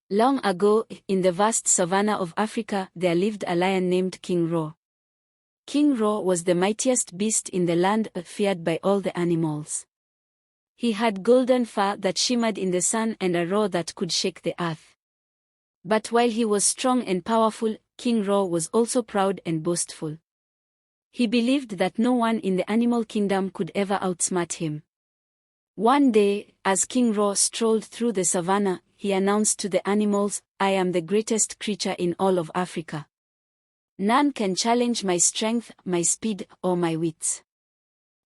Long ago, in the vast savanna of Africa, there lived a lion named King Roar. King Roar was the mightiest beast in the land, feared by all the animals. He had golden fur that shimmered in the sun and a roar that could shake the earth. But while he was strong and powerful, King Roar was also proud and boastful. He believed that no one in the animal kingdom could ever outsmart him. One day, as King Roar strolled through the savanna, he announced to the animals, "I am the greatest creature in all of Africa. None can challenge my strength, my speed, or my wits."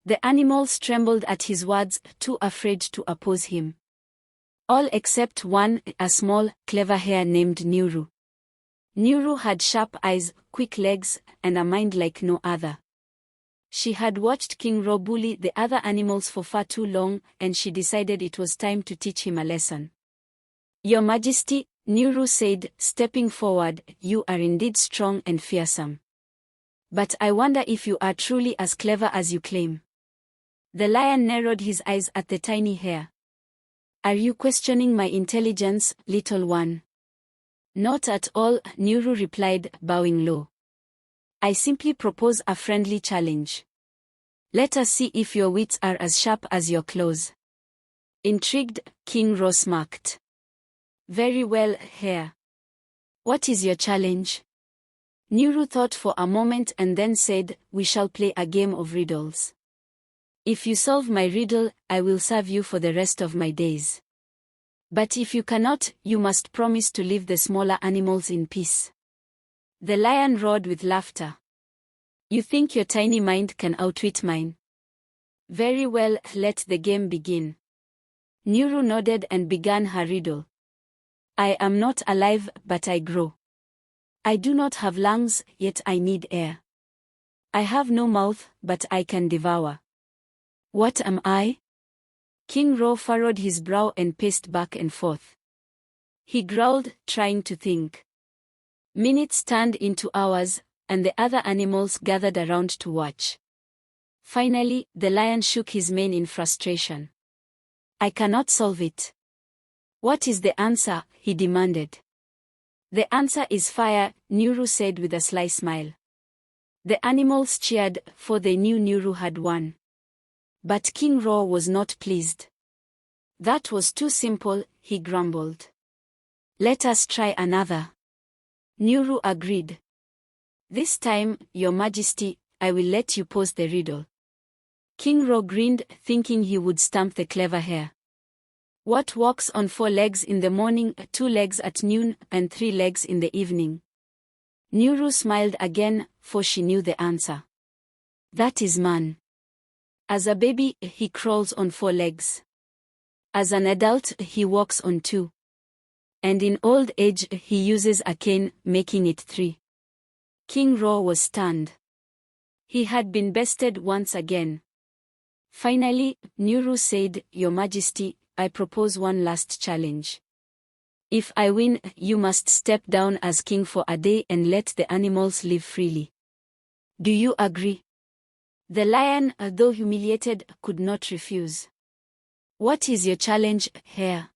The animals trembled at his words, too afraid to oppose him. All except one, a small, clever hare named Nuru. Nuru had sharp eyes, quick legs, and a mind like no other. She had watched King Roar bully the other animals for far too long, and she decided it was time to teach him a lesson. "Your Majesty," Nuru said, stepping forward, "you are indeed strong and fearsome. But I wonder if you are truly as clever as you claim." The lion narrowed his eyes at the tiny hare. "Are you questioning my intelligence, little one?" "Not at all," Nuru replied, bowing low. "I simply propose a friendly challenge. Let us see if your wits are as sharp as your claws." Intrigued, King Roar smirked. "Very well, hare. What is your challenge?" Nuru thought for a moment and then said, "We shall play a game of riddles. If you solve my riddle, I will serve you for the rest of my days. But if you cannot, you must promise to leave the smaller animals in peace." The lion roared with laughter. "You think your tiny mind can outwit mine? Very well, let the game begin." Nuru nodded and began her riddle. "I am not alive, but I grow. I do not have lungs, yet I need air. I have no mouth, but I can devour. What am I?" King Roar furrowed his brow and paced back and forth. He growled, trying to think. Minutes turned into hours, and the other animals gathered around to watch. Finally, the lion shook his mane in frustration. "I cannot solve it." "What is the answer?" he demanded. "The answer is fire," Nuru said with a sly smile. The animals cheered, for they knew Nuru had won. But King Roar was not pleased. "That was too simple," he grumbled. "Let us try another." Nuru agreed. "This time, Your Majesty, I will let you pose the riddle." King Roar grinned, thinking he would stump the clever hare. "What walks on 4 legs in the morning, 2 legs at noon, and 3 legs in the evening?" Nuru smiled again, for she knew the answer. "That is man. As a baby, he crawls on 4 legs. As an adult, he walks on 2. And in old age, he uses a cane, making it 3. King Roar was stunned. He had been bested once again. Finally, Nuru said, "Your Majesty, I propose one last challenge. If I win, you must step down as king for a day and let the animals live freely. Do you agree?" The lion, though humiliated, could not refuse. "What is your challenge, hare?"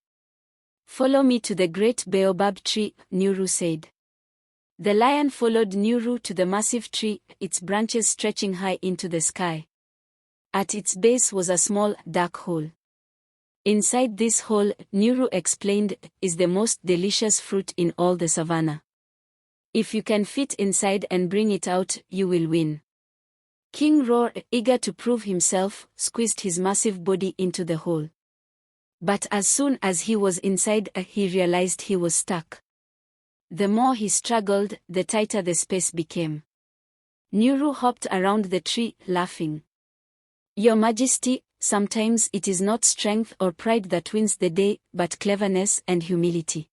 "Follow me to the great baobab tree," Nuru said. The lion followed Nuru to the massive tree, its branches stretching high into the sky. At its base was a small, dark hole. Inside this hole, Nuru explained, is the most delicious fruit in all the savanna. If you can fit inside and bring it out, you will win. King Roar, eager to prove himself, squeezed his massive body into the hole. But as soon as he was inside, he realized he was stuck. The more he struggled, the tighter the space became. Nuru hopped around the tree, laughing. "Your Majesty, sometimes it is not strength or pride that wins the day, but cleverness and humility."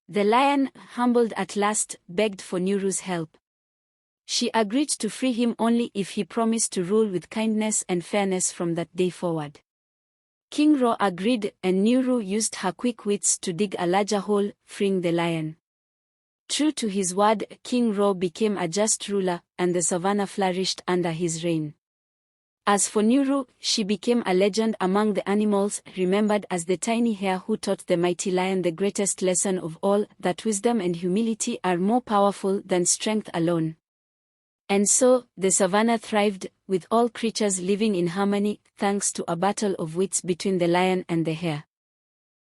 The lion, humbled at last, begged for Nuru's help. She agreed to free him only if he promised to rule with kindness and fairness from that day forward. King Roar agreed, and Nuru used her quick wits to dig a larger hole, freeing the lion. True to his word, King Roar became a just ruler, and the savanna flourished under his reign. As for Nuru, she became a legend among the animals, remembered as the tiny hare who taught the mighty lion the greatest lesson of all, that wisdom and humility are more powerful than strength alone. And so, the savannah thrived, with all creatures living in harmony, thanks to a battle of wits between the lion and the hare.